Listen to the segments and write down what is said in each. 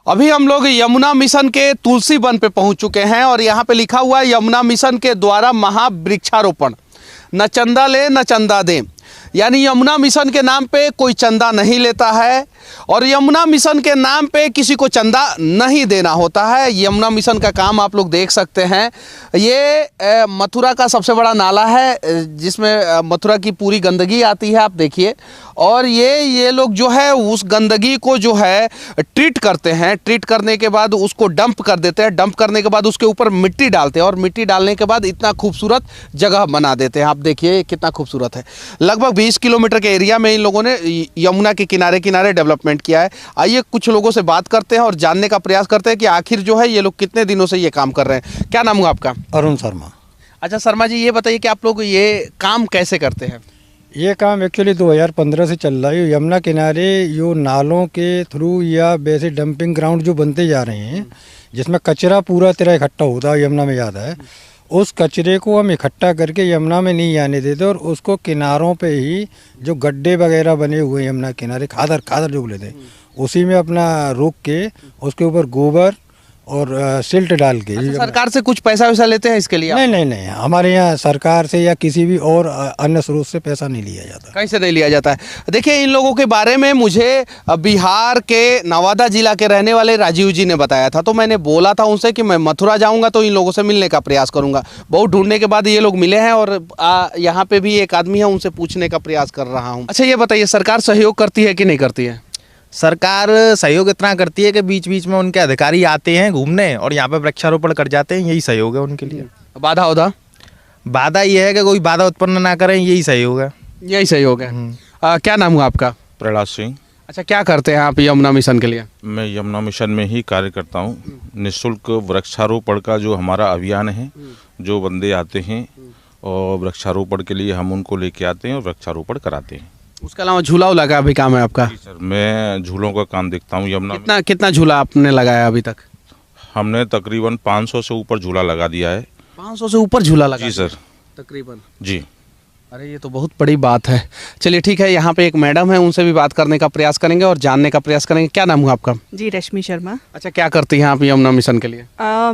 अभी हम लोग यमुना मिशन के तुलसी वन पे पहुंच चुके हैं और यहाँ पे लिखा हुआ है यमुना मिशन के द्वारा महावृक्षारोपण, न चंदा ले न चंदा दे। यानी यमुना मिशन के नाम पे कोई चंदा नहीं लेता है और यमुना मिशन के नाम पे किसी को चंदा नहीं देना होता है। यमुना मिशन का काम आप लोग देख सकते हैं। ये मथुरा का सबसे बड़ा नाला है जिसमें मथुरा की पूरी गंदगी आती है, आप देखिए। और ये लोग जो है उस गंदगी को जो है ट्रीट करते हैं। ट्रीट करने के बाद उसको डंप कर देते हैं। डंप करने के बाद उसके ऊपर मिट्टी डालते हैं और मिट्टी डालने के बाद इतना खूबसूरत जगह बना देते हैं। आप देखिए कितना खूबसूरत है। लगभग 20 किलोमीटर के एरिया में इन लोगों ने यमुना के किनारे किनारे डेवलपमेंट किया है। आइए कुछ लोगों से बात करते हैं और जानने का प्रयास करते हैं कि आखिर जो है ये लोग कितने दिनों से ये काम कर रहे हैं। क्या नाम हुआ आपका? अरुण शर्मा। अच्छा शर्मा जी, ये बताइए कि आप लोग ये काम कैसे करते हैं? ये काम एक्चुअली 2015 से चल रहा है। यमुना किनारे यो नालों के थ्रू या वैसे डंपिंग ग्राउंड जो बनते जा रहे हैं जिसमें कचरा पूरा तरह इकट्ठा होता है, यमुना में ज़्यादा है, उस कचरे को हम इकट्ठा करके यमुना में नहीं आने देते और उसको किनारों पे ही जो गड्ढे वगैरह बने हुए हैं यमुना किनारे, खादर जो लेते हैं, उसी में अपना रोक के उसके ऊपर गोबर और सिल्ट डाल के। अच्छा, सरकार से कुछ पैसा वैसा लेते हैं इसके लिए? नहीं, हमारे यहाँ सरकार से या किसी भी और अन्य स्रोत से पैसा नहीं लिया जाता। कैसे नहीं लिया जाता है? देखिए, इन लोगों के बारे में मुझे बिहार के नवादा जिला के रहने वाले राजीव जी ने बताया था। तो मैंने बोला था उनसे कि मैं मथुरा जाऊंगा तो इन लोगों से मिलने का प्रयास करूंगा। बहुत ढूंढने के बाद ये लोग मिले हैं और यहाँ पे भी एक आदमी है, उनसे पूछने का प्रयास कर रहा हूँ। अच्छा ये बताइए, सरकार सहयोग करती है कि नहीं करती है? सरकार सहयोग इतना करती है कि बीच बीच में उनके अधिकारी आते हैं घूमने और यहाँ पे वृक्षारोपण कर जाते हैं। यही सहयोग है उनके लिए। बाधा ये है कि कोई बाधा उत्पन्न ना करें, यही सहयोग है। यही सहयोग है। क्या नाम हुआ आपका? प्रहलाद सिंह। अच्छा, क्या करते हैं आप यमुना मिशन के लिए? मैं यमुना मिशन में ही कार्य करता हूँ। निःशुल्क वृक्षारोपण का जो हमारा अभियान है, जो बंदे आते हैं और वृक्षारोपण के लिए हम उनको लेके आते हैं और वृक्षारोपण कराते हैं। उसके अलावा झूला उला का भी काम है आपका? जी सर, मैं झूलों का काम देखता हूँ यमुना। कितना झूला आपने लगाया अभी तक? हमने तकरीबन 500 से ऊपर झूला लगा दिया है। 500 से ऊपर झूला लगा? जी सर, तकरीबन। जी। अरे ये तो बहुत बड़ी बात है। चलिए ठीक है, यहाँ पे एक मैडम है, उनसे भी बात करने का प्रयास करेंगे और जानने का प्रयास करेंगे। क्या नाम हुआ आपका? जी, रश्मि शर्मा। अच्छा, क्या करती हैं आप यमुना मिशन के लिए?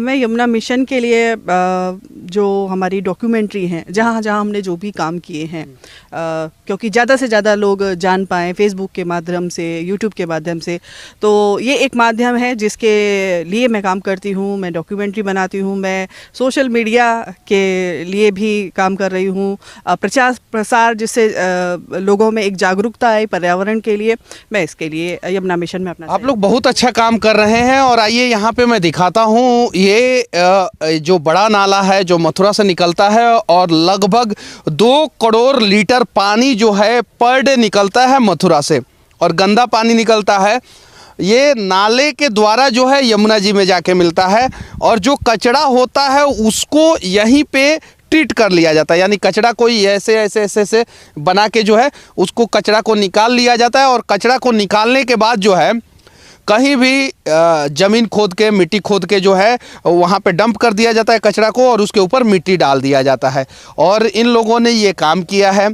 मैं यमुना मिशन के लिए जो हमारी डॉक्यूमेंट्री हैं, जहाँ जहाँ हमने जो भी काम किए हैं, क्योंकि ज़्यादा से ज़्यादा लोग जान पाएँ फेसबुक के माध्यम से, यूट्यूब के माध्यम से, तो ये एक माध्यम है जिसके लिए मैं काम करती हूँ। मैं डॉक्यूमेंट्री बनाती हूँ। मैं सोशल मीडिया के लिए भी काम कर रही हूँ, प्रसार, जिससे लोगों में एक जागरूकता आए पर्यावरण के लिए। मैं इसके लिए यमुना मिशन में अपना आप लोग बहुत अच्छा काम कर रहे हैं। और आइए यहाँ पे मैं दिखाता हूँ, ये जो बड़ा नाला है जो मथुरा से निकलता है और लगभग 2 करोड़ लीटर पानी जो है पर डे निकलता है मथुरा से, और गंदा पानी निकलता है ये नाले के द्वारा जो है यमुना जी में जाके मिलता है। और जो कचरा होता है उसको यहीं पे ट्रीट कर लिया जाता है। यानी कचरा कोई ऐसे बना के जो है उसको कचरा को निकाल लिया जाता है। और कचरा को निकालने के बाद जो है कहीं भी ज़मीन खोद के, मिट्टी खोद के जो है वहाँ पे डंप कर दिया जाता है कचरा को और उसके ऊपर मिट्टी डाल दिया जाता है। और इन लोगों ने ये काम किया है।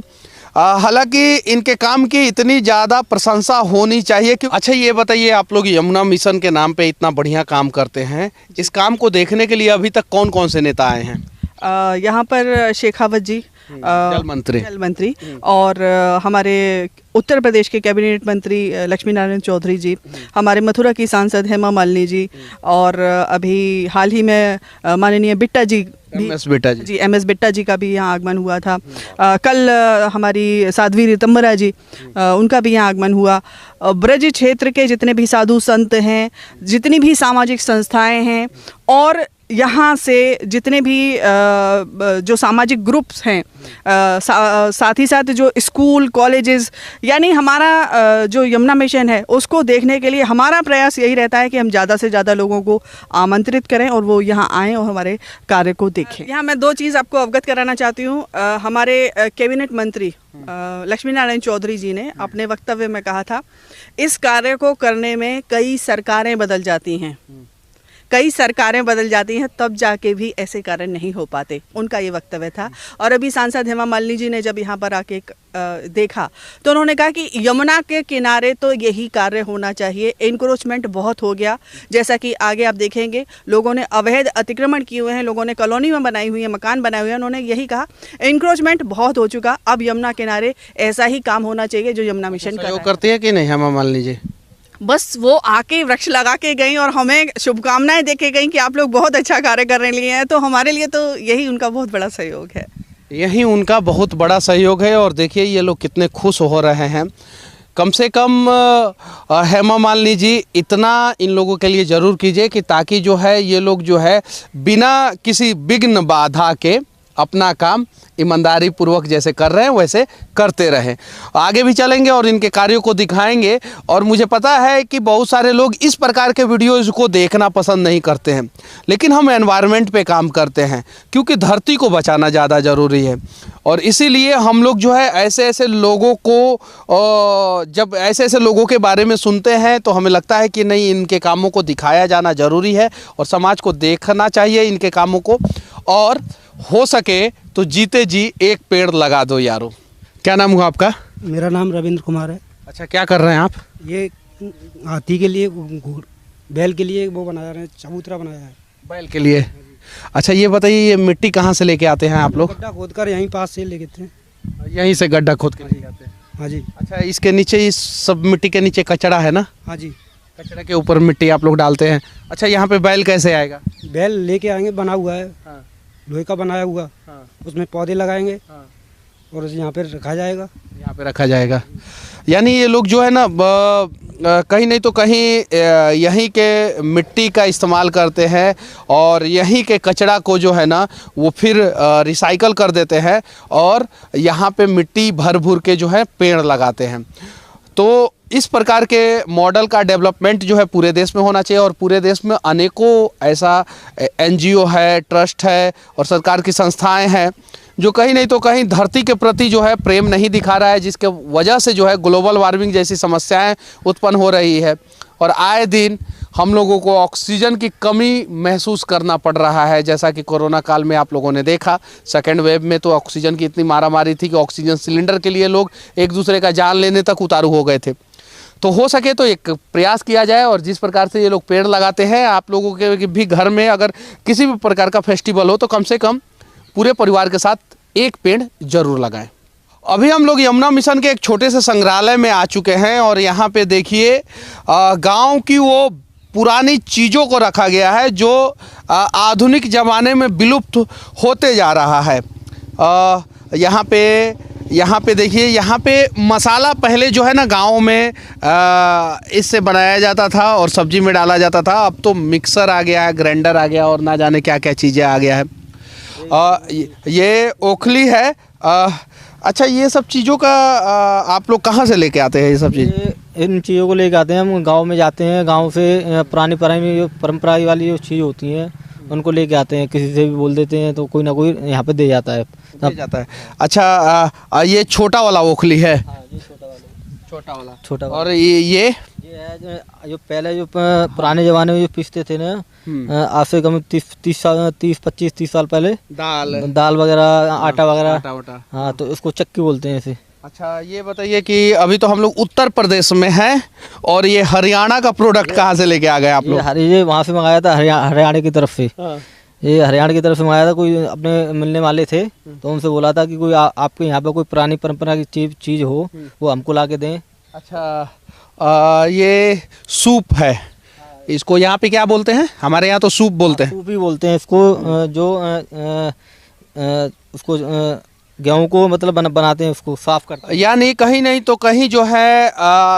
हालांकि इनके काम की इतनी ज़्यादा प्रशंसा होनी चाहिए कि। अच्छा ये बताइए, आप लोग यमुना मिशन के नाम पे इतना बढ़िया काम करते हैं, इस काम को देखने के लिए अभी तक कौन कौन से नेता आए हैं? यहाँ पर शेखावत जी, जल मंत्री और हमारे उत्तर प्रदेश के कैबिनेट मंत्री लक्ष्मी नारायण चौधरी जी, हमारे मथुरा की सांसद हेमा मालिनी जी, और अभी हाल ही में माननीय बिट्टा जी, एमएस बिट्टा जी का भी यहाँ आगमन हुआ था। कल हमारी साध्वी ऋतंबरा जी, उनका भी यहाँ आगमन हुआ। ब्रज क्षेत्र के जितने भी साधु संत हैं, जितनी भी सामाजिक संस्थाएं हैं, और यहाँ से जितने भी जो सामाजिक ग्रुप्स हैं, साथ ही साथ जो स्कूल कॉलेजेस, यानी हमारा जो यमुना मिशन है उसको देखने के लिए हमारा प्रयास यही रहता है कि हम ज़्यादा से ज़्यादा लोगों को आमंत्रित करें और वो यहाँ आएँ और हमारे कार्य को देखें। यहाँ मैं 2 चीज़ आपको अवगत कराना चाहती हूँ। हमारे कैबिनेट मंत्री लक्ष्मी नारायण चौधरी जी ने अपने वक्तव्य में कहा था, इस कार्य को करने में कई सरकारें बदल जाती हैं, कई सरकारें बदल जाती हैं तब जाके भी ऐसे कार्य नहीं हो पाते, उनका ये वक्तव्य था। और अभी सांसद हेमा मालिनी जी ने जब यहाँ पर आके देखा तो उन्होंने कहा कि यमुना के किनारे तो यही कार्य होना चाहिए, इंक्रोचमेंट बहुत हो गया। जैसा कि आगे आप देखेंगे लोगों ने अवैध अतिक्रमण किए हुए हैं, लोगों ने कॉलोनी में बनाई हुई है, मकान बनाए हुए हैं। उन्होंने यही कहा इंक्रोचमेंट बहुत हो चुका, अब यमुना किनारे ऐसा ही काम होना चाहिए जो यमुना मिशन कर रहा है। करती है कि नहीं हेमा मालिनी जी? बस वो आके वृक्ष लगा के गई और हमें शुभकामनाएं दे के गई कि आप लोग बहुत अच्छा कार्य करने लिए हैं, तो हमारे लिए तो यही उनका बहुत बड़ा सहयोग है। यही उनका बहुत बड़ा सहयोग है। और देखिए ये लोग कितने खुश हो रहे हैं। कम से कम हेमा मालिनी जी इतना इन लोगों के लिए ज़रूर कीजिए कि ताकि जो है ये लोग जो है बिना किसी विघ्न बाधा के अपना काम ईमानदारी पूर्वक जैसे कर रहे हैं वैसे करते रहें। आगे भी चलेंगे और इनके कार्यों को दिखाएंगे। और मुझे पता है कि बहुत सारे लोग इस प्रकार के वीडियोज़ को देखना पसंद नहीं करते हैं, लेकिन हम एनवायरनमेंट पे काम करते हैं क्योंकि धरती को बचाना ज़्यादा ज़रूरी है। और इसीलिए हम लोग जो है ऐसे ऐसे लोगों को जब ऐसे ऐसे लोगों के बारे में सुनते हैं तो हमें लगता है कि नहीं, इनके कामों को दिखाया जाना ज़रूरी है और समाज को देखना चाहिए इनके कामों को। और हो सके तो जीते जी एक पेड़ लगा दो यारो। क्या नाम हुआ आपका? मेरा नाम रविंद्र कुमार है। अच्छा, क्या कर रहे हैं आप? ये हाथी के लिए, बैल के लिए वो बना रहे हैं, चबूतरा बनाया है बैल के लिए। अच्छा ये बताइए, ये मिट्टी कहाँ से लेके आते हैं आप लोग? गड्ढा खोद कर यहीं पास से लेके थे। यहीं से गड्ढा खोद के लेके आते हैं? हाँ जी। अच्छा, इसके नीचे, इस सब मिट्टी के नीचे कचड़ा है ना? हाँ जी। कचड़े के ऊपर मिट्टी आप लोग डालते हैं। अच्छा, यहाँ पे बैल कैसे आएगा? बैल लेके आएंगे, बना हुआ है, हाँ। लोहे का बनाया हुआ। हाँ। उसमें पौधे लगाएंगे। हाँ। और यहाँ पे रखा जाएगा। यहाँ पे रखा जाएगा। यानी ये लोग जो है ना कहीं नहीं तो कहीं यहीं के मिट्टी का इस्तेमाल करते हैं और यहीं के कचरा को जो है ना वो फिर रिसाइकल कर देते हैं और यहाँ पे मिट्टी भर भर के जो है पेड़ लगाते हैं। तो इस प्रकार के मॉडल का डेवलपमेंट जो है पूरे देश में होना चाहिए। और पूरे देश में अनेकों ऐसा NGO है, ट्रस्ट है और सरकार की संस्थाएं हैं जो कहीं नहीं तो कहीं धरती के प्रति जो है प्रेम नहीं दिखा रहा है, जिसके वजह से जो है ग्लोबल वार्मिंग जैसी समस्याएं उत्पन्न हो रही है। और आए दिन हम लोगों को ऑक्सीजन की कमी महसूस करना पड़ रहा है। जैसा कि कोरोना काल में आप लोगों ने देखा, सेकेंड वेव में तो ऑक्सीजन की इतनी मारामारी थी कि ऑक्सीजन सिलेंडर के लिए लोग एक दूसरे का जान लेने तक उतारू हो गए थे। तो हो सके तो एक प्रयास किया जाए और जिस प्रकार से ये लोग पेड़ लगाते हैं, आप लोगों के भी घर में अगर किसी भी प्रकार का फेस्टिवल हो तो कम से कम पूरे परिवार के साथ एक पेड़ जरूर लगाएं। अभी हम लोग यमुना मिशन के एक छोटे से संग्रहालय में आ चुके हैं और यहाँ पे देखिए गांव की वो पुरानी चीज़ों को रखा गया है जो आधुनिक ज़माने में विलुप्त होते जा रहा है। यहाँ पे देखिए, यहाँ पे मसाला पहले जो है ना गाँव में इससे बनाया जाता था और सब्जी में डाला जाता था। अब तो मिक्सर आ गया है, ग्राइंडर आ गया और ना जाने क्या क्या चीज़ें आ गया है। ये ओखली है। अच्छा, ये सब चीज़ों का आप लोग कहाँ से लेके आते हैं? ये सब चीज़, इन चीज़ों को लेके आते हैं हम गांव में जाते हैं। गांव से पुरानी जो परंपरा वाली जो चीज़ होती हैं उनको लेके आते हैं। किसी से भी बोल देते हैं तो कोई ना कोई यहाँ पे दे जाता है। अच्छा, ये छोटा वाला ओखली है? हाँ, ये छोटा वाला। और ये है जो पहले जो पुराने ज़माने में जो पीसते थे ना, आज से कम 25-30 साल पहले दाल वगैरह, आटा वगैरह। हाँ, तो उसको चक्की बोलते हैं इसे। अच्छा, ये बताइए कि अभी तो हम लोग उत्तर प्रदेश में हैं और ये हरियाणा का प्रोडक्ट कहाँ से लेके आ गए आप लोग? ये वहाँ से मंगाया था, हरियाणा की तरफ से। ये हरियाणा की तरफ से मंगाया था। कोई अपने मिलने वाले थे तो उनसे बोला था कि कोई आपके यहाँ पे कोई पुरानी परंपरा की चीज़ हो वो हमको ला के दें। अच्छा, ये सूप है, इसको यहाँ पे क्या बोलते हैं? हमारे यहाँ तो सूप बोलते हैं। सूप ही बोलते हैं इसको। जो उसको गेहूं को मतलब बनाते हैं, उसको साफ करते हैं। यानी कहीं नहीं तो कहीं जो है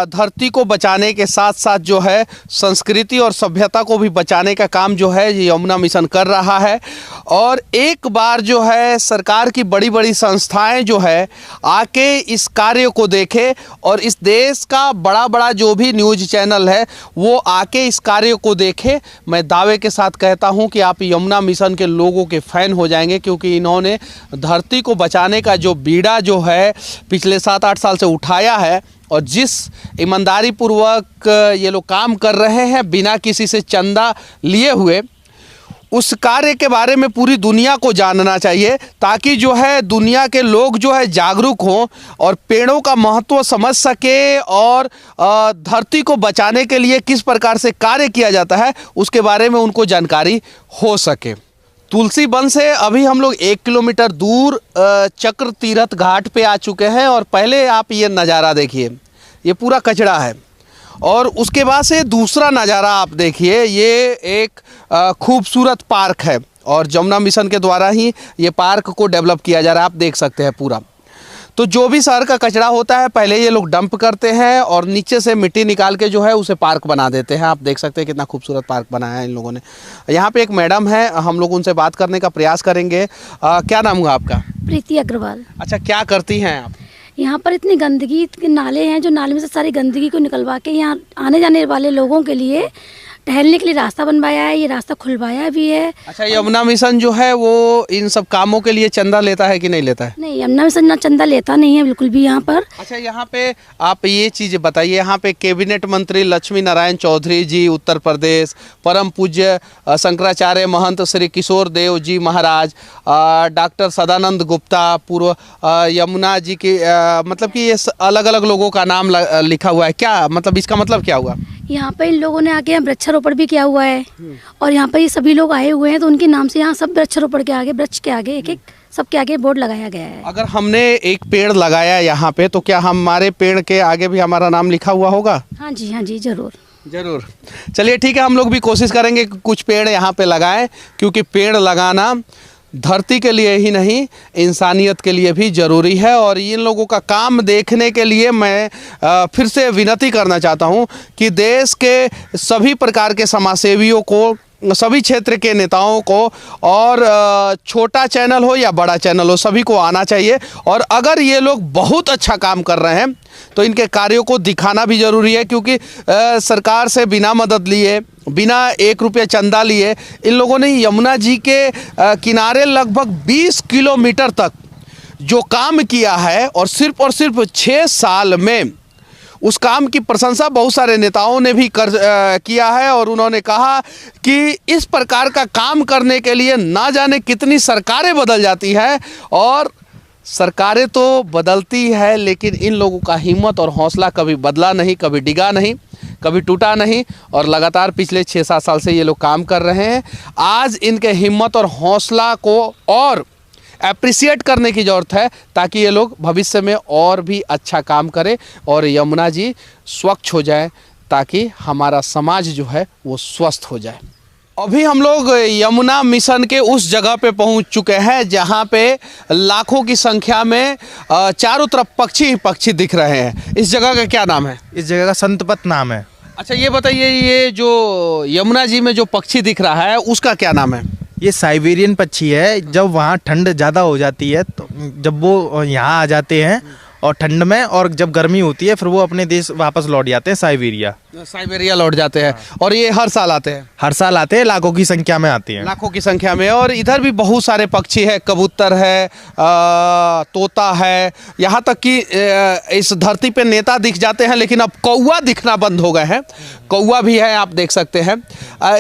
धरती को बचाने के साथ साथ जो है संस्कृति और सभ्यता को भी बचाने का काम जो है ये यमुना मिशन कर रहा है। और एक बार जो है सरकार की बड़ी बड़ी संस्थाएं जो है आके इस कार्य को देखे और इस देश का बड़ा बड़ा जो भी न्यूज़ चैनल है वो आके इस कार्य को देखे। मैं दावे के साथ कहता हूं कि आप यमुना मिशन के लोगों के फ़ैन हो जाएंगे, क्योंकि इन्होंने धरती को बचाने बचाने का जो बीड़ा जो है पिछले 7-8 साल से उठाया है और जिस ईमानदारी पूर्वक ये लोग काम कर रहे हैं बिना किसी से चंदा लिए हुए, उस कार्य के बारे में पूरी दुनिया को जानना चाहिए ताकि जो है दुनिया के लोग जो है जागरूक हों और पेड़ों का महत्व समझ सके और धरती को बचाने के लिए किस प्रकार से कार्य किया जाता है उसके बारे में उनको जानकारी हो सके। तुलसी वन से अभी हम लोग 1 किलोमीटर दूर चक्र तीर्थ घाट पे आ चुके हैं और पहले आप ये नज़ारा देखिए, ये पूरा कचरा है और उसके बाद से दूसरा नज़ारा आप देखिए, ये एक खूबसूरत पार्क है और जमुना मिशन के द्वारा ही ये पार्क को डेवलप किया जा रहा है। आप देख सकते हैं पूरा। तो जो भी शहर का कचरा होता है पहले ये लोग डंप करते हैं और नीचे से मिट्टी निकाल के जो है उसे पार्क बना देते हैं। आप देख सकते हैं कितना खूबसूरत पार्क बनाया है इन लोगों ने। यहाँ पे एक मैडम है, हम लोग उनसे बात करने का प्रयास करेंगे। क्या नाम हुआ आपका? प्रीति अग्रवाल। अच्छा, क्या करती हैं आप? यहाँ पर इतनी गंदगी के नाले हैं, जो नाले में से सारी गंदगी को निकलवा के यहाँ आने जाने वाले लोगों के लिए टहलने के लिए रास्ता बनवाया है, ये रास्ता खुलवाया भी है। अच्छा, यमुना मिशन जो है वो इन सब कामों के लिए चंदा लेता है कि नहीं लेता है? नहीं, यमुना मिशन ना चंदा लेता नहीं है बिल्कुल भी यहाँ पर। अच्छा, यहाँ पे आप ये चीज़ बताइए, यहाँ पे कैबिनेट मंत्री लक्ष्मी नारायण चौधरी जी उत्तर प्रदेश, परम पूज्य शंकराचार्य महंत श्री किशोर देव जी महाराज, डॉक्टर सदानंद गुप्ता पूर्व यमुना जी की मतलब कि ये अलग अलग लोगों का नाम लिखा हुआ है। क्या मतलब इसका मतलब क्या हुआ? यहाँ पे इन लोगों ने आके यहाँ वृक्षारोपण भी किया हुआ है और यहाँ पर ये सभी लोग आए हुए हैं तो उनके नाम से यहाँ सब वृक्षारोपण के आगे, वृक्ष के आगे एक सबके आगे बोर्ड लगाया गया है। अगर हमने एक पेड़ लगाया यहाँ पे तो क्या हमारे पेड़ के आगे भी हमारा नाम लिखा हुआ होगा? हाँ जी, हाँ जी, जरूर जरूर। चलिए ठीक है, हम लोग भी कोशिश करेंगे कि कुछ पेड़ यहाँ पे लगाएं, क्योंकि पेड़ लगाना धरती के लिए ही नहीं इंसानियत के लिए भी ज़रूरी है। और इन लोगों का काम देखने के लिए मैं फिर से विनती करना चाहता हूं कि देश के सभी प्रकार के समाजसेवियों को, सभी क्षेत्र के नेताओं को और छोटा चैनल हो या बड़ा चैनल हो, सभी को आना चाहिए। और अगर ये लोग बहुत अच्छा काम कर रहे हैं तो इनके कार्यों को दिखाना भी ज़रूरी है, क्योंकि सरकार से बिना मदद लिए, बिना 1 रुपया चंदा लिए इन लोगों ने यमुना जी के किनारे लगभग 20 किलोमीटर तक जो काम किया है और सिर्फ 6 साल में उस काम की प्रशंसा बहुत सारे नेताओं ने भी किया है। और उन्होंने कहा कि इस प्रकार का काम करने के लिए ना जाने कितनी सरकारें बदल जाती है, और सरकारें तो बदलती है लेकिन इन लोगों का हिम्मत और हौसला कभी बदला नहीं, कभी डिगा नहीं, कभी टूटा नहीं। और लगातार पिछले 6-7 साल से ये लोग काम कर रहे हैं। आज इनके हिम्मत और हौसला को और अप्रिशिएट करने की ज़रूरत है ताकि ये लोग भविष्य में और भी अच्छा काम करें और यमुना जी स्वच्छ हो जाए, ताकि हमारा समाज जो है वो स्वस्थ हो जाए। अभी हम लोग यमुना मिशन के उस जगह पे पहुंच चुके हैं जहां पे लाखों की संख्या में चारों तरफ पक्षी दिख रहे हैं। इस जगह का क्या नाम है? इस जगह का संतपत नाम है। अच्छा, ये बताइए, ये जो यमुना जी में जो पक्षी दिख रहा है उसका क्या नाम है? ये साइबेरियन पक्षी है। जब वहाँ ठंड ज़्यादा हो जाती है तो जब वो यहाँ आ जाते हैं और ठंड में, और जब गर्मी होती है फिर वो अपने देश वापस लौट जाते हैं, साइबेरिया लौट जाते हैं। और ये हर साल आते हैं? हर साल आते हैं, लाखों की संख्या में आते हैं। लाखों की संख्या में। और इधर भी बहुत सारे पक्षी है, कबूतर है, तोता है, यहाँ तक कि इस धरती पे नेता दिख जाते हैं, लेकिन अब कौवा दिखना बंद हो गए हैं। कौवा भी है, आप देख सकते हैं।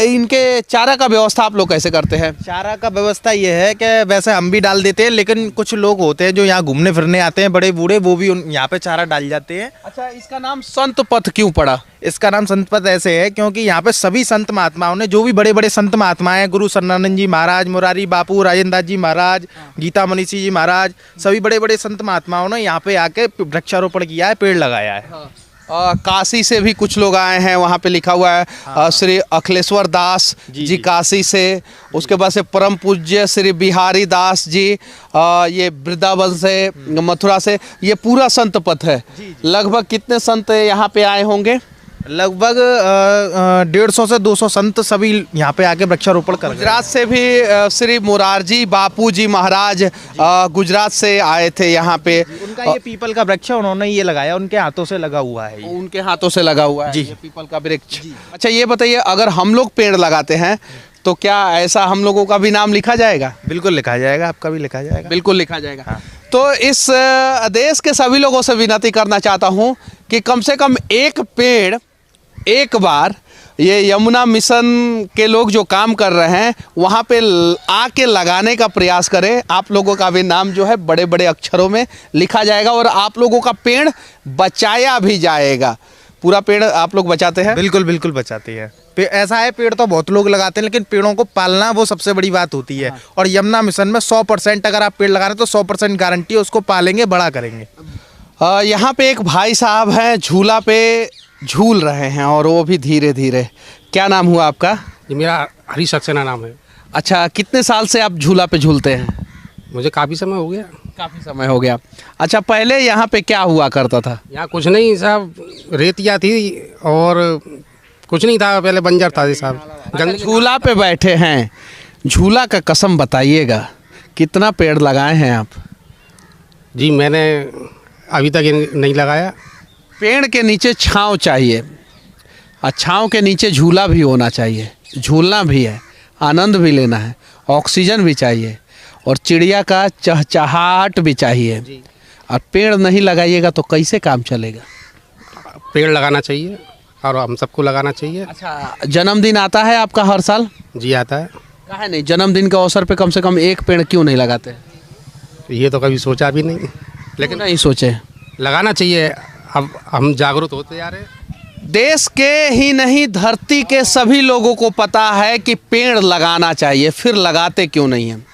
इनके चारा का व्यवस्था आप लोग कैसे करते हैं? चारा का व्यवस्था ये है कि वैसे हम भी डाल देते हैं, लेकिन कुछ लोग होते हैं जो यहाँ घूमने फिरने आते हैं, बड़े बूढ़े, वो भी यहाँ पे चारा डाल जाते हैं। अच्छा, इसका नाम संत पथ क्यों पड़ा? इसका नाम संत पथ ऐसे है क्योंकि यहाँ पे सभी संत महात्माओं ने, जो भी बड़े बड़े संत महात्मा हैं, गुरु सन्नानंद जी महाराज, मुरारी बापू, राजेंद्र दास जी महाराज, गीता मनीषी जी महाराज, सभी बड़े बड़े संत महात्माओं ने यहाँ पे आके वृक्षारोपण किया है, पेड़ लगाया है। काशी से भी कुछ लोग आए हैं, वहाँ पे लिखा हुआ है श्री अखिलेश्वर दास जी काशी से। उसके बाद से परम पूज्य श्री बिहारी दास जी, ये वृंदावन से, मथुरा से। ये पूरा संत पथ है। लगभग कितने संत यहाँ पे आए होंगे? लगभग 150 से 200 संत सभी यहाँ पे आके वृक्षारोपण कर। गुजरात से भी श्री मोरारजी बापू जी महाराज गुजरात से आए थे यहाँ पे। उनका ये पीपल का वृक्ष है, उन्होंने ये लगाया, उनके हाथों से लगा हुआ है। उनके हाथों से लगा हुआ है जी, ये पीपल का वृक्ष। अच्छा, ये बताइए, अगर हम लोग पेड़ लगाते हैं तो क्या ऐसा हम लोगों का भी नाम लिखा जाएगा? बिल्कुल लिखा जाएगा, आपका भी लिखा जाएगा। बिल्कुल लिखा जाएगा। तो इस देश के सभी लोगों से विनती करना चाहता हूँ कि कम से कम एक पेड़ एक बार ये यमुना मिशन के लोग जो काम कर रहे हैं वहाँ पे आके लगाने का प्रयास करें। आप लोगों का भी नाम जो है बड़े बड़े अक्षरों में लिखा जाएगा और आप लोगों का पेड़ बचाया भी जाएगा। पूरा पेड़ आप लोग बचाते हैं? बिल्कुल बिल्कुल बचाते हैं। ऐसा है, पेड़ तो बहुत लोग लगाते हैं लेकिन पेड़ों को पालना वो सबसे बड़ी बात होती है। और यमुना मिशन में 100% अगर आप पेड़ लगा रहे हैं तो 100% गारंटी है, उसको पालेंगे, बड़ा करेंगे। यहाँ पे एक भाई साहब हैं, झूला पे झूल रहे हैं और वो भी धीरे धीरे। क्या नाम हुआ आपका? जी मेरा हरी सक्सेना नाम है। अच्छा, कितने साल से आप झूला पे झूलते हैं? मुझे काफ़ी समय हो गया। काफ़ी समय हो गया। अच्छा, पहले यहाँ पे क्या हुआ करता था? यहाँ कुछ नहीं साहब, रेतिया थी और कुछ नहीं था, पहले बंजर था जी साहब। अच्छा, झूला पे बैठे हैं, झूला का कसम बताइएगा कितना पेड़ लगाए हैं आप? जी मैंने अभी तक नहीं लगाया। पेड़ के नीचे छांव चाहिए और छांव के नीचे झूला भी होना चाहिए। झूलना भी है, आनंद भी लेना है, ऑक्सीजन भी चाहिए और चिड़िया का चहचहाहट भी चाहिए। और पेड़ नहीं लगाइएगा तो कैसे काम चलेगा? पेड़ लगाना चाहिए और हम सबको लगाना चाहिए। अच्छा, जन्मदिन आता है आपका हर साल? जी आता है। काहे नहीं, जन्मदिन के अवसर पे कम से कम एक पेड़ क्यों नहीं लगाते? ये तो कभी सोचा भी नहीं, लेकिन नहीं सोचे। लगाना चाहिए। अब हम जागरूक होते जा रहे हैं। देश के ही नहीं धरती के सभी लोगों को पता है कि पेड़ लगाना चाहिए, फिर लगाते क्यों नहीं हैं?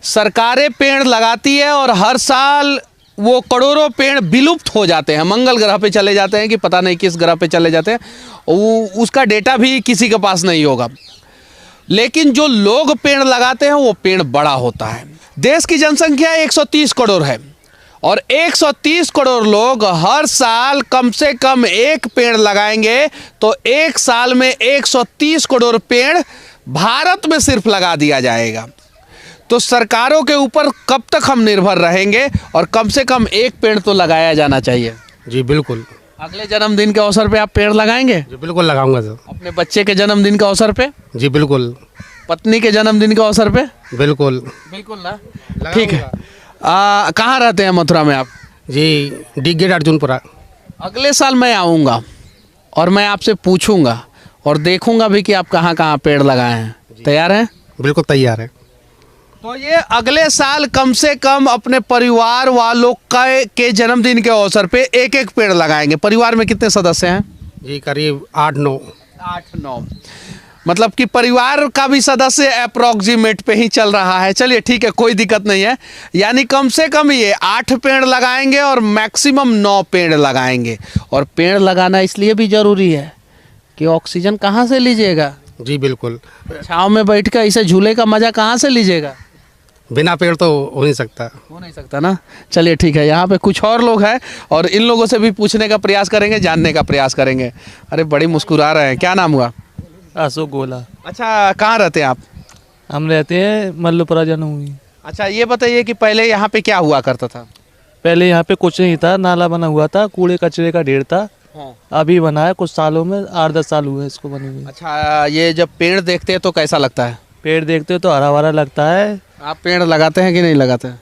सरकारें पेड़ लगाती है और हर साल वो करोड़ों पेड़ विलुप्त हो जाते हैं, मंगल ग्रह पे चले जाते हैं कि पता नहीं किस ग्रह पे चले जाते हैं, उसका डेटा भी किसी के पास नहीं होगा। लेकिन जो लोग पेड़ लगाते हैं वो पेड़ बड़ा होता है। देश की जनसंख्या 130 करोड़ है और 130 करोड़ लोग हर साल कम से कम एक पेड़ लगाएंगे तो एक साल में 130 करोड़ पेड़ भारत में सिर्फ लगा दिया जाएगा। तो सरकारों के ऊपर कब तक हम निर्भर रहेंगे? और कम से कम एक पेड़ तो लगाया जाना चाहिए। जी बिल्कुल। अगले जन्मदिन के अवसर पे आप पेड़ लगाएंगे? जी बिल्कुल लगाऊंगा सर। अपने बच्चे के जन्मदिन के अवसर पे? जी बिल्कुल। पत्नी के जन्मदिन के अवसर पे? बिल्कुल। बिल्कुल ना, ठीक है। कहाँ रहते हैं मथुरा में आप? जी डी गेट अर्जुनपुरा। अगले साल मैं आऊँगा और मैं आपसे पूछूंगा और देखूंगा भी कि आप कहाँ कहाँ पेड़ लगाए हैं। तैयार हैं? बिल्कुल तैयार है। तो ये अगले साल कम से कम अपने परिवार वालों के जन्मदिन के अवसर पे एक एक पेड़ लगाएंगे। परिवार में कितने सदस्य हैं? जी करीब 8-9। मतलब कि परिवार का भी सदस्य अप्रोक्सीमेट पे ही चल रहा है। चलिए ठीक है, कोई दिक्कत नहीं है। यानी कम से कम ये 8 पेड़ लगाएंगे और मैक्सिमम 9 पेड़ लगाएंगे। और पेड़ लगाना इसलिए भी ज़रूरी है कि ऑक्सीजन कहाँ से लीजिएगा? जी बिल्कुल। छाँव में बैठ कर इसे झूले का मज़ा कहाँ से लीजिएगा? बिना पेड़ तो हो नहीं सकता। हो नहीं सकता ना। चलिए ठीक है, यहाँ पे कुछ और लोग हैं और इन लोगों से भी पूछने का प्रयास करेंगे, जानने का प्रयास करेंगे। अरे बड़ी मुस्कुरा रहे हैं, क्या नाम हुआ? अशोक गोला। अच्छा, कहाँ रहते हैं आप? हम रहते हैं मल्लपुरा जन्मभूमि। अच्छा, ये बताइए कि पहले यहाँ पे क्या हुआ करता था? पहले यहाँ पे कुछ नहीं था, नाला बना हुआ था, कूड़े कचरे का ढेर था। हाँ। अभी बना है कुछ सालों में, 8-10 साल हुए इसको बने हुए। अच्छा, ये जब पेड़ देखते हैं तो कैसा लगता है? पेड़ देखते हो तो हरा भरा लगता है। आप पेड़ लगाते हैं कि नहीं लगाते हैं?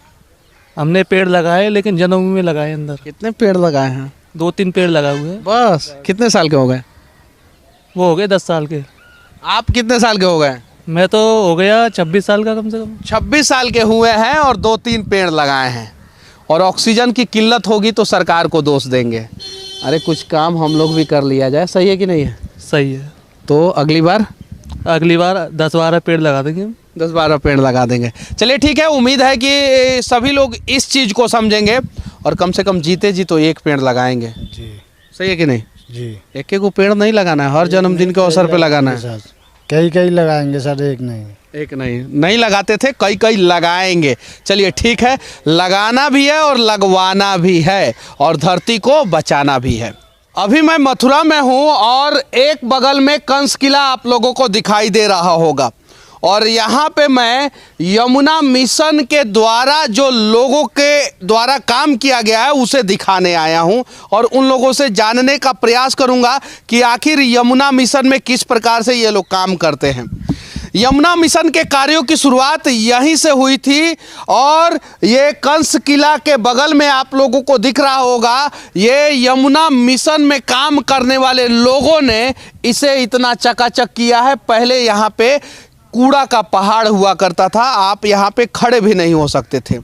हमने पेड़ लगाए लेकिन जन्मभूमि में लगाए अंदर। कितने पेड़ लगाए हैं? 2-3 पेड़ लगाए हुए हैं। बस? कितने साल के हो गए? वो हो गए 10 साल के। आप कितने साल के हो गए? मैं तो हो गया 26 साल का कम से कम। 26 साल के हुए हैं और 2-3 पेड़ लगाए हैं। और ऑक्सीजन की किल्लत होगी तो सरकार को दोष देंगे। अरे कुछ काम हम लोग भी कर लिया जाए, सही है कि नहीं है? सही है। तो अगली बार 10-12 पेड़ लगा देंगे हम। 10-12 पेड़ लगा देंगे। चलिए ठीक है, उम्मीद है कि सभी लोग इस चीज़ को समझेंगे और कम से कम जीते जी तो एक पेड़ लगाएंगे। जी सही है कि नहीं? जी। एक एक पेड़ नहीं लगाना है, हर जन्मदिन के अवसर पे लगाना है। कई लगाएंगे सर, एक नहीं। एक नहीं लगाते थे, कई लगाएंगे। चलिए ठीक है, लगाना भी है और लगवाना भी है और धरती को बचाना भी है। अभी मैं मथुरा में हूँ और एक बगल में कंस किला आप लोगों को दिखाई दे रहा होगा और यहाँ पे मैं यमुना मिशन के द्वारा जो लोगों के द्वारा काम किया गया है उसे दिखाने आया हूँ और उन लोगों से जानने का प्रयास करूँगा कि आखिर यमुना मिशन में किस प्रकार से ये लोग काम करते हैं। यमुना मिशन के कार्यों की शुरुआत यहीं से हुई थी और ये कंस किला के बगल में आप लोगों को दिख रहा होगा, ये यमुना मिशन में काम करने वाले लोगों ने इसे इतना चकाचक किया है। पहले यहाँ पे कूड़ा का पहाड़ हुआ करता था, आप यहाँ पे खड़े भी नहीं हो सकते थे।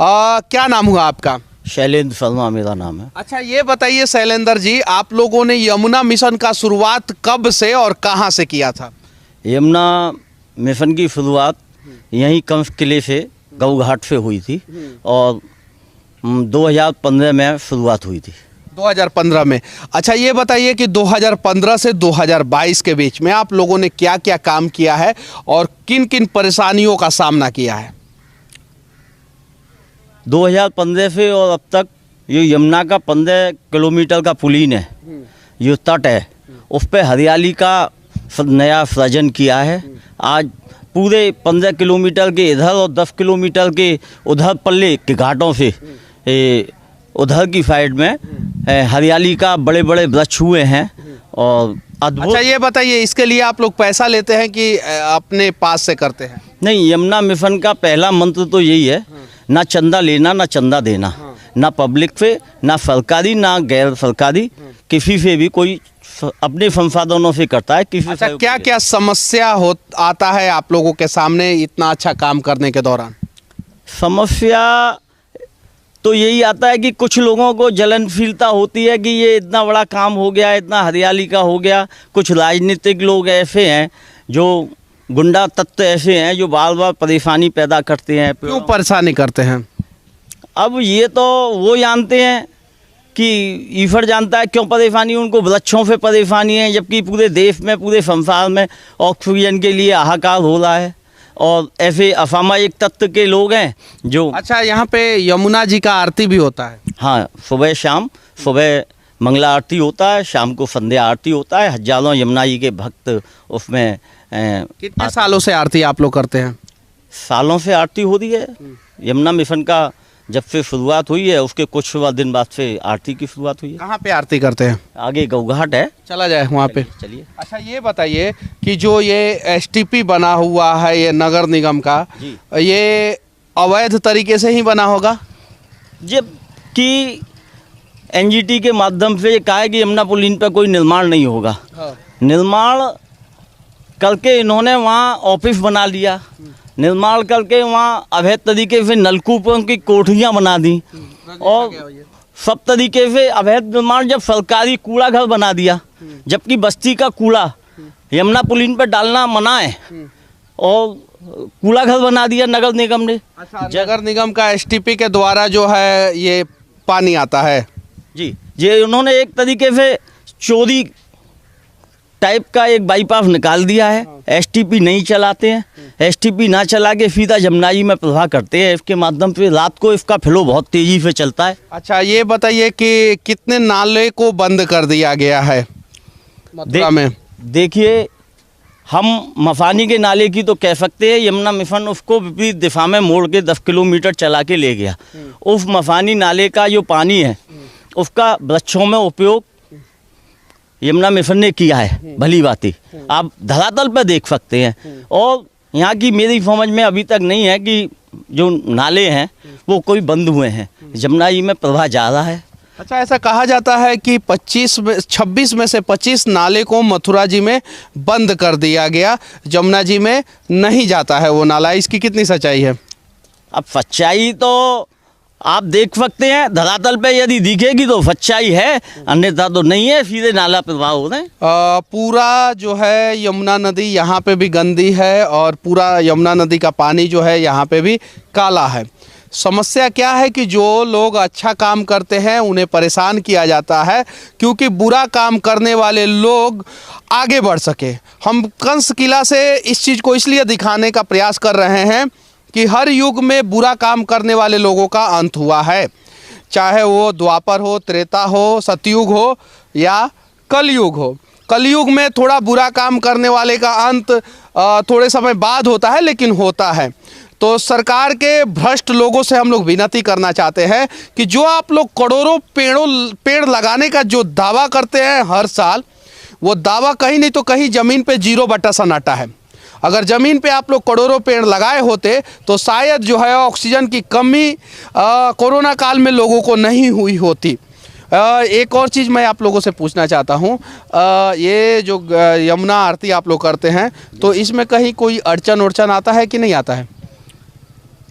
क्या नाम हुआ आपका? शैलेंद्र शर्मा मेरा नाम है। अच्छा, ये बताइए शैलेंद्र जी, आप लोगों ने यमुना मिशन का शुरुआत कब से और कहाँ से किया था? यमुना मिशन की शुरुआत यहीं कंस किले से गऊ घाट से हुई थी और 2015 में शुरुआत हुई थी। 2015 में। अच्छा, ये बताइए कि 2015 से 2022 के बीच में आप लोगों ने क्या क्या काम किया है और किन किन परेशानियों का सामना किया है? 2015 से और अब तक ये यमुना का 15 किलोमीटर का पुलिन है, ये तट है, उस पर हरियाली का नया सृजन किया है। आज पूरे 15 किलोमीटर के इधर और 10 किलोमीटर के उधर पल्ले के घाटों से उधर की साइड में हरियाली का बड़े बड़े वृक्ष हुए हैं और अद्भुत। अच्छा, ये बताइए, इसके लिए आप लोग पैसा लेते हैं कि अपने पास से करते हैं? नहीं, यमुना मिशन का पहला मंत्र तो यही है, ना चंदा लेना ना चंदा देना, ना पब्लिक से, ना सरकारी ना गैर सरकारी, किसी से भी कोई अपने संसाधनों से करता है। किसी अच्छा, क्या क्या समस्या आता है आप लोगों के सामने इतना अच्छा काम करने के दौरान? समस्या तो यही आता है कि कुछ लोगों को जलनशीलता होती है कि ये इतना बड़ा काम हो गया, इतना हरियाली का हो गया। कुछ राजनीतिक लोग ऐसे हैं, जो गुंडा तत्व ऐसे हैं जो बार बार परेशानी पैदा करते हैं। क्यों परेशानी करते हैं? अब ये तो वो जानते हैं कि ईश्वर जानता है क्यों परेशानी उनको वृक्षों से परेशानी है, जबकि पूरे देश में, पूरे संसार में ऑक्सीजन के लिए हाहाकार हो रहा है और ऐसे असामाजिक तत्व के लोग हैं जो। अच्छा, यहाँ पे यमुना जी का आरती भी होता है? हाँ, सुबह शाम, सुबह मंगला आरती होता है, शाम को संध्या आरती होता है। हजारों यमुना जी के भक्त उसमें। कितने सालों से आरती आप लोग करते हैं? सालों से आरती हो रही है। यमुना मिशन का जब से शुरुआत हुई है उसके कुछ दिन बाद से आरती की शुरुआत हुई है। कहाँ पे आरती करते हैं? आगे गौघाट है, चला जाए वहाँ पे, चलिए। अच्छा, ये बताइए कि जो ये एसटीपी बना हुआ है ये नगर निगम का, ये अवैध तरीके से ही बना होगा? जबकि एनजीटी के माध्यम से कहा है कि यमुना पुलिन पर कोई निर्माण नहीं होगा। निर्माण करके इन्होंने वहाँ ऑफिस बना लिया, निर्माण करके वहाँ अवैध तरीके से नलकूपों की कोठरियाँ बना दी और सब तरीके से अवैध निर्माण। जब सरकारी कूड़ा घर बना दिया, जबकि बस्ती का कूड़ा यमुना पुलिन पर डालना मना है और कूड़ा घर बना दिया नगर निगम ने। अच्छा, नगर निगम का एसटीपी के द्वारा जो है ये पानी आता है? जी, ये उन्होंने एक तरीके से चोरी टाइप का एक बाईपास निकाल दिया है। एसटीपी नहीं चलाते हैं, एसटीपी ना चला के सीधा यमुना जी में प्रवाह करते हैं। इसके माध्यम से रात को इसका फ्लो बहुत तेजी से चलता है। अच्छा, ये बताइए कि कितने नाले को बंद कर दिया गया है मथुरा में? देखिए, हम मफानी के नाले की तो कह सकते हैं, यमुना मिशन उसको विपरीत दिशा में मोड़ के 10 किलोमीटर चला के ले गया। उस मफानी नाले का जो पानी है उसका वृक्षों में उपयोग यमुना मिशन ने किया है, भली बात। आप धरातल पर देख सकते हैं और यहाँ की मेरी समझ में अभी तक नहीं है कि जो नाले हैं वो कोई बंद हुए हैं, यमुना जी में प्रवाह जा रहा है। अच्छा, ऐसा कहा जाता है कि 26 में से 25 नाले को मथुरा जी में बंद कर दिया गया, यमुना जी में नहीं जाता है वो नाला, इसकी कितनी सच्चाई है? अब सच्चाई तो आप देख सकते हैं, धरातल पे यदि दिखेगी तो सच्चाई है, अन्यथा तो नहीं है, सीधे नाला प्रवाह हो रहे हैं। पूरा जो है यमुना नदी यहाँ पे भी गंदी है और पूरा यमुना नदी का पानी जो है यहाँ पे भी काला है। समस्या क्या है कि जो लोग अच्छा काम करते हैं उन्हें परेशान किया जाता है, क्योंकि बुरा काम करने वाले लोग आगे बढ़ सके। हम कंस किला से इस चीज़ को इसलिए दिखाने का प्रयास कर रहे हैं कि हर युग में बुरा काम करने वाले लोगों का अंत हुआ है, चाहे वो द्वापर हो, त्रेता हो, सतयुग हो या कलयुग हो। कलयुग में थोड़ा बुरा काम करने वाले का अंत थोड़े समय बाद होता है, लेकिन होता है। तो सरकार के भ्रष्ट लोगों से हम लोग विनती करना चाहते हैं कि जो आप लोग करोड़ों पेड़ लगाने का जो दावा करते हैं हर साल, वो दावा कहीं नहीं तो कहीं ज़मीन पे 0 बटा सन्नाटा है। अगर ज़मीन पे आप लोग करोड़ों पेड़ लगाए होते तो शायद जो है ऑक्सीजन की कमी कोरोना काल में लोगों को नहीं हुई होती। एक और चीज़ मैं आप लोगों से पूछना चाहता हूँ, ये जो यमुना आरती आप लोग करते हैं तो इसमें कहीं कोई अड़चन उड़चन आता है कि नहीं आता है?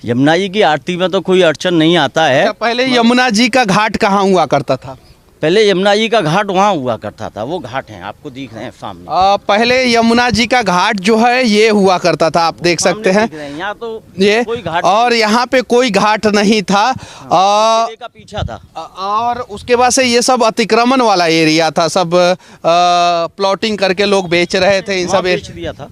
यमुना जी की आरती में तो कोई अड़चन नहीं आता है। पहले यमुना जी का घाट कहाँ हुआ करता था? पहले यमुना जी का घाट वहाँ हुआ करता था, वो घाट हैं आपको दिख रहे हैं सामने। पहले यमुना जी का घाट जो है ये हुआ करता था, आप देख सकते हैं। यहाँ तो ये कोई घाट और यहाँ पे कोई घाट नहीं था, का पीछा था। और उसके बाद से ये सब अतिक्रमण वाला एरिया था, सब प्लॉटिंग करके लोग बेच रहे थे, इन सब बेच दिया था।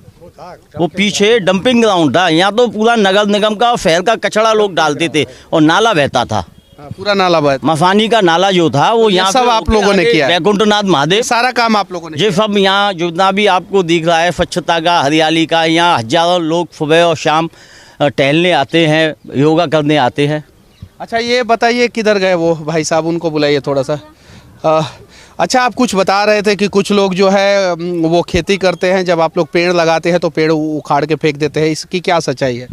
वो पीछे डंपिंग ग्राउंड था, यहाँ तो पूरा नगर निगम का शहर का कचरा लोग डालते थे और नाला बहता था, पूरा नाला बहता। मफानी का नाला जो था वो यहाँ सब आप लोगों ने किया, वैकुंठनाथ महादेव सारा काम आप लोगों ने ये सब यहाँ जितना भी आपको दिख रहा है स्वच्छता का, हरियाली का, यहाँ हजारों लोग सुबह और शाम टहलने आते हैं, योगा करने आते हैं। अच्छा ये बताइए किधर गए वो भाई साहब, उनको बुलाइए थोड़ा सा। अच्छा आप कुछ बता रहे थे कि कुछ लोग जो है वो खेती करते हैं, जब आप लोग पेड़ लगाते हैं तो पेड़ उखाड़ के फेंक देते हैं, इसकी क्या सच्चाई है?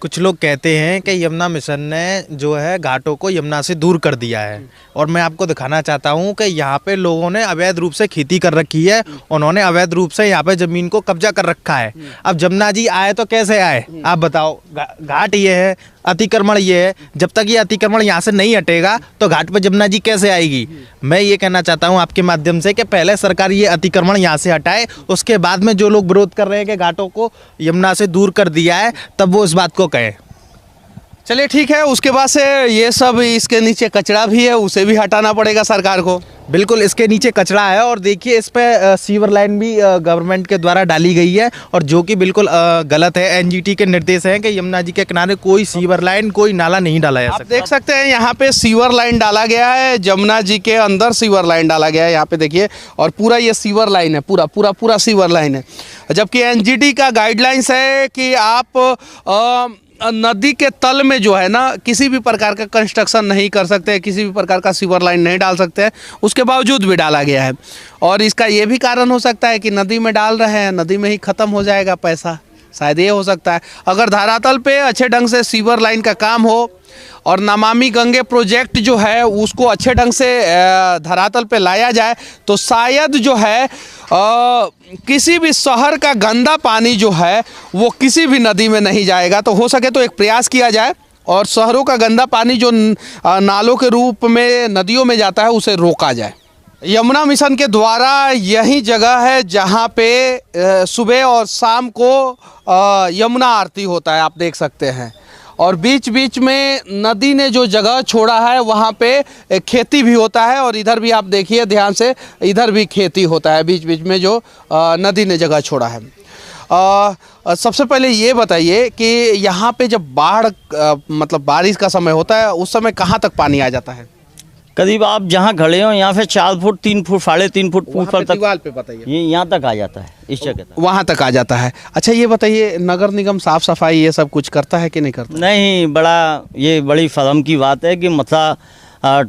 कुछ लोग कहते हैं कि यमुना मिशन ने जो है घाटों को यमुना से दूर कर दिया है, और मैं आपको दिखाना चाहता हूं कि यहाँ पे लोगों ने अवैध रूप से खेती कर रखी है, उन्होंने अवैध रूप से यहाँ पे ज़मीन को कब्जा कर रखा है। अब जमुना जी आए तो कैसे आए आप बताओ? घाट ये है, अतिक्रमण ये है, जब तक ये अतिक्रमण यहाँ से नहीं हटेगा तो घाट पे जमुना जी कैसे आएगी? मैं ये कहना चाहता हूँ आपके माध्यम से कि पहले सरकार ये अतिक्रमण यहाँ से हटाए, उसके बाद में जो लोग विरोध कर रहे हैं कि घाटों को यमुना से दूर कर दिया है, तब वो इस बात को कहें। चलिए ठीक है, उसके बाद से ये सब इसके नीचे कचरा भी है, उसे भी हटाना पड़ेगा सरकार को। बिल्कुल, इसके नीचे कचरा है और देखिए इस पे सीवर लाइन भी गवर्नमेंट के द्वारा डाली गई है, और जो कि बिल्कुल गलत है। एनजीटी के निर्देश हैं कि यमुना जी के किनारे कोई सीवर लाइन, कोई नाला नहीं डाला जा सकता। आप देख सकते हैं यहाँ पे सीवर लाइन डाला गया है, जमुना जी के अंदर सीवर लाइन डाला गया है, यहाँ पे देखिए, और पूरा ये सीवर लाइन है, पूरा सीवर लाइन है। जबकि एनजीटी का गाइडलाइंस है कि आप नदी के तल में जो है ना किसी भी प्रकार का कंस्ट्रक्शन नहीं कर सकते, किसी भी प्रकार का सीवर लाइन नहीं डाल सकते हैं, उसके बावजूद भी डाला गया है। और इसका ये भी कारण हो सकता है कि नदी में डाल रहे हैं, नदी में ही ख़त्म हो जाएगा पैसा, शायद ये हो सकता है। अगर धरातल पे अच्छे ढंग से सीवर लाइन का काम हो और नमामि गंगे प्रोजेक्ट जो है उसको अच्छे ढंग से धरातल पे लाया जाए तो शायद जो है किसी भी शहर का गंदा पानी जो है वो किसी भी नदी में नहीं जाएगा। तो हो सके तो एक प्रयास किया जाए और शहरों का गंदा पानी जो नालों के रूप में नदियों में जाता है उसे रोका जाए। यमुना मिशन के द्वारा यही जगह है जहाँ पे सुबह और शाम को यमुना आरती होता है, आप देख सकते हैं। और बीच बीच में नदी ने जो जगह छोड़ा है वहाँ पे खेती भी होता है, और इधर भी आप देखिए ध्यान से, इधर भी खेती होता है बीच बीच में जो नदी ने जगह छोड़ा है। सबसे पहले ये बताइए कि यहाँ पे जब बाढ़ मतलब बारिश का समय होता है उस समय कहाँ तक पानी आ जाता है? करीब आप जहाँ खड़े हो यहाँ से 4 फुट 3 फुट 3.5 फुट ऊपर तक, दीवार पे बताइए, ये यहाँ तक आ जाता है, इस जगह तक, वहाँ तक आ जाता है। अच्छा ये बताइए नगर निगम साफ सफाई ये सब कुछ करता है कि नहीं करता? नहीं, बड़ी शर्म की बात है कि मथुरा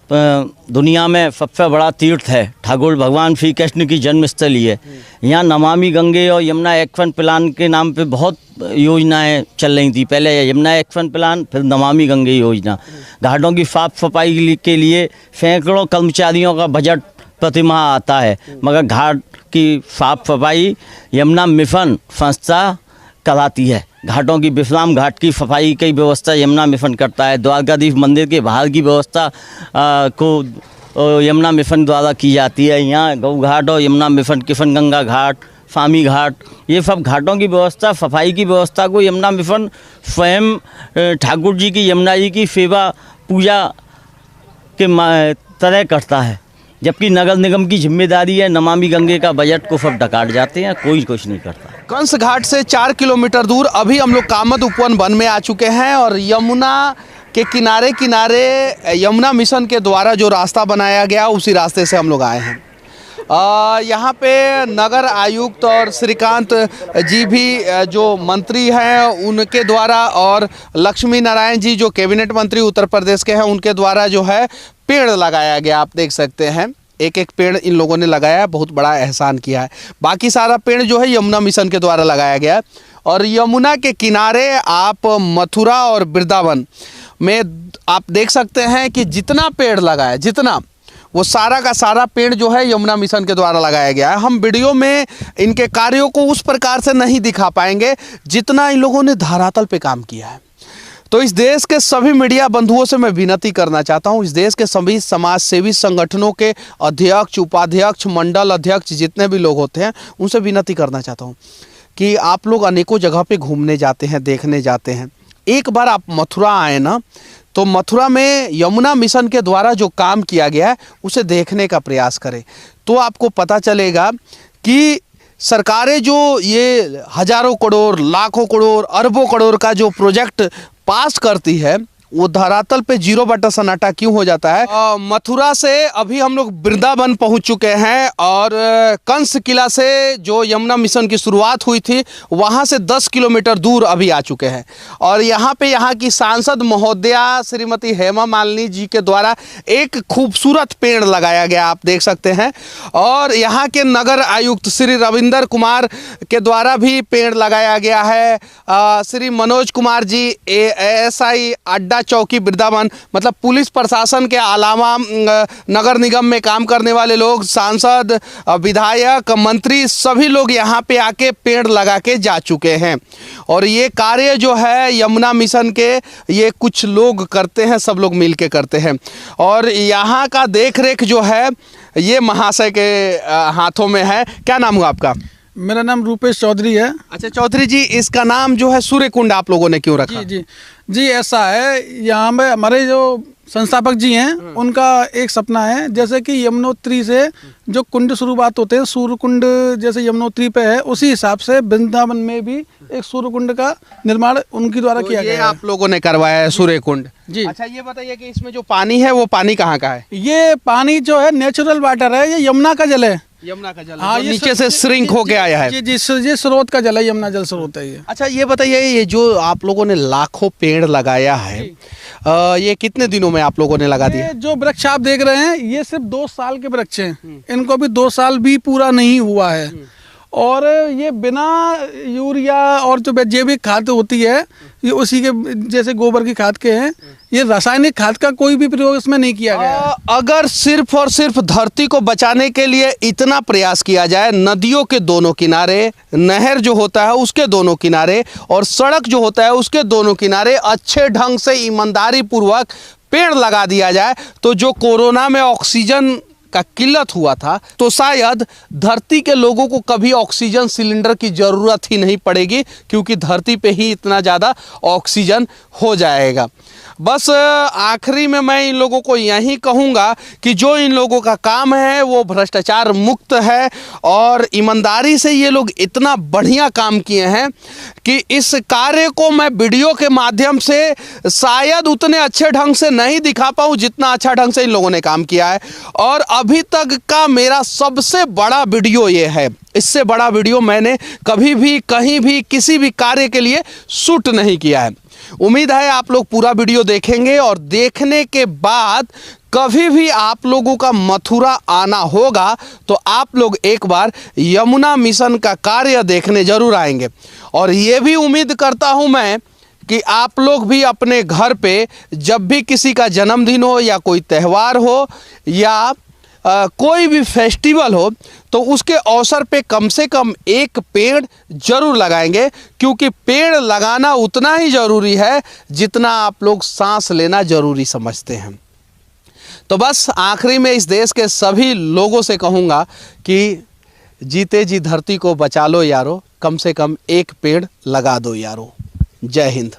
दुनिया में सबसे बड़ा तीर्थ है, ठाकुर भगवान श्री कृष्ण की जन्मस्थली है। यहाँ नमामि गंगे और यमुना एक्शन प्लान के नाम पे बहुत योजनाएं चल रही थी। पहले यमुना एक्शन प्लान, फिर नमामि गंगे योजना। घाटों की साफ सफाई के लिए सैकड़ों कर्मचारियों का बजट प्रतिमाह आता है, मगर घाट की साफ सफाई यमुना मिशन संस्था कराती है। घाटों की विश्राम घाट की सफाई की व्यवस्था यमुना मिशन करता है। द्वारकाधीश मंदिर के बाहर की व्यवस्था को यमुना मिशन द्वारा की जाती है। यहाँ गौ घाट और यमुना मिशन, किशन गंगा घाट, स्वामी घाट, ये सब घाटों की व्यवस्था, सफाई की व्यवस्था को यमुना मिशन स्वयं ठाकुर जी की, यमुना जी की सेवा पूजा के तरह करता है। जबकि नगर निगम की जिम्मेदारी है, नमामि गंगे का बजट को सब डकाट जाते हैं, कोई कुछ नहीं करता। कंस घाट से 4 किलोमीटर दूर अभी हम लोग कामद उपवन वन में आ चुके हैं, और यमुना के किनारे किनारे यमुना मिशन के द्वारा जो रास्ता बनाया गया उसी रास्ते से हम लोग आए हैं। यहाँ पे नगर आयुक्त और श्रीकांत जी भी जो मंत्री हैं उनके द्वारा, और लक्ष्मी नारायण जी जो कैबिनेट मंत्री उत्तर प्रदेश के हैं उनके द्वारा जो है पेड़ लगाया गया, आप देख सकते हैं। एक एक पेड़ इन लोगों ने लगाया है, बहुत बड़ा एहसान किया है। बाकी सारा पेड़ जो है यमुना मिशन के द्वारा लगाया गया है। और यमुना के किनारे आप मथुरा और वृंदावन में आप देख सकते हैं कि जितना पेड़ लगा है, जितना, वो सारा का सारा पेड़ जो है यमुना मिशन के द्वारा लगाया गया है। हम वीडियो में इनके कार्यों को उस प्रकार से नहीं दिखा पाएंगे जितना इन लोगों ने धरातल पे काम किया है। तो इस देश के सभी मीडिया बंधुओं से मैं विनती करना चाहता हूं, इस देश के सभी समाज सेवी संगठनों के अध्यक्ष, उपाध्यक्ष, मंडल अध्यक्ष, जितने भी लोग होते हैं, उनसे विनती करना चाहता हूं कि आप लोग अनेकों जगह पे घूमने जाते हैं, देखने जाते हैं, एक बार आप मथुरा आए ना, तो मथुरा में यमुना मिशन के द्वारा जो काम किया गया है उसे देखने का प्रयास करें। तो आपको पता चलेगा कि सरकारें जो ये हजारों करोड़, लाखों करोड़, अरबों करोड़ का जो प्रोजेक्ट पास करती है, वो धरातल पे 0 सन्नाटा क्यों हो जाता है। मथुरा से अभी हम लोग वृंदावन पहुंच चुके हैं और कंस किला से जो यमुना मिशन की शुरुआत हुई थी वहां से 10 किलोमीटर दूर अभी आ चुके हैं। और यहाँ पे यहाँ की सांसद महोदया श्रीमती हेमा मालिनी जी के द्वारा एक खूबसूरत पेड़ लगाया गया, आप देख सकते हैं। और यहाँ के नगर आयुक्त श्री रविंदर कुमार के द्वारा भी पेड़ लगाया गया है। श्री मनोज कुमार जी ASI अड्डा चौकी वृंदावन, मतलब पुलिस प्रशासन के अलावा नगर निगम में काम करने वाले लोग, सांसद, विधायक, मंत्री, सभी लोग यहाँ पे आके पेड़ लगा के जा चुके हैं। और ये कार्य जो है यमुना मिशन के ये कुछ लोग करते हैं, सब लोग मिल के करते हैं। और यहाँ का देख रेख जो है ये महाशय के हाथों में है। क्या नाम हुआ आपका? मेरा नाम रूपेश चौधरी है। अच्छा चौधरी जी, इसका नाम जो है सूर्य कुंड आप लोगों ने क्यों रखा? जी ऐसा है, यहाँ में हमारे जो संस्थापक जी हैं उनका एक सपना है, जैसे कि यमुनोत्री से जो कुंड शुरुआत होते हैं, सूर्य कुंड जैसे यमुनोत्री पे है, उसी हिसाब से वृंदावन में भी एक सूर्य कुंड का निर्माण उनके द्वारा किया गया है। आप लोगों ने करवाया है सूर्य कुंड जी। अच्छा ये बताइए कि इसमें जो पानी है वो पानी कहाँ का है? ये पानी जो है नेचुरल वाटर है, ये यमुना का जल है। यमुना का जल? हाँ, ये नीचे से श्रिंक होके आया है। जी ये स्रोत का जल है, यमुना जल स्रोत है ये। अच्छा ये बताइए, ये जो आप लोगों ने लाखों पेड़ लगाया है, ये कितने दिनों में आप लोगों ने लगा दिया? जो वृक्ष आप देख रहे हैं ये सिर्फ 2 साल के वृक्ष हैं, इनको भी 2 साल भी पूरा नहीं हुआ है। और ये बिना यूरिया और जो जैविक खाद होती है, ये उसी के जैसे गोबर की खाद के हैं, ये रासायनिक खाद का कोई भी प्रयोग इसमें नहीं किया गया है। अगर सिर्फ और सिर्फ धरती को बचाने के लिए इतना प्रयास किया जाए, नदियों के दोनों किनारे, नहर जो होता है उसके दोनों किनारे, और सड़क जो होता है उसके दोनों किनारे अच्छे ढंग से ईमानदारी पूर्वक पेड़ लगा दिया जाए, तो जो कोरोना में ऑक्सीजन का किल्लत हुआ था, तो शायद धरती के लोगों को कभी ऑक्सीजन सिलेंडर की ज़रूरत ही नहीं पड़ेगी, क्योंकि धरती पे ही इतना ज़्यादा ऑक्सीजन हो जाएगा। बस आखिरी में मैं इन लोगों को यही कहूँगा कि जो इन लोगों का काम है वो भ्रष्टाचार मुक्त है, और ईमानदारी से ये लोग इतना बढ़िया काम किए हैं कि इस कार्य को मैं वीडियो के माध्यम से शायद उतने अच्छे ढंग से नहीं दिखा पाऊँ जितना अच्छा ढंग से इन लोगों ने काम किया है। और अभी तक का मेरा सबसे बड़ा वीडियो ये है, इससे बड़ा वीडियो मैंने कभी भी कहीं भी किसी भी कार्य के लिए शूट नहीं किया है। उम्मीद है आप लोग पूरा वीडियो देखेंगे, और देखने के बाद कभी भी आप लोगों का मथुरा आना होगा तो आप लोग एक बार यमुना मिशन का कार्य देखने जरूर आएंगे। और ये भी उम्मीद करता हूँ मैं कि आप लोग भी अपने घर पे जब भी किसी का जन्मदिन हो या कोई त्यौहार हो या कोई भी फेस्टिवल हो, तो उसके अवसर पे कम से कम एक पेड़ जरूर लगाएंगे, क्योंकि पेड़ लगाना उतना ही ज़रूरी है जितना आप लोग सांस लेना ज़रूरी समझते हैं। तो बस आखिरी में इस देश के सभी लोगों से कहूँगा कि जीते जी धरती को बचा लो यारो, कम से कम एक पेड़ लगा दो यारो। जय हिंद।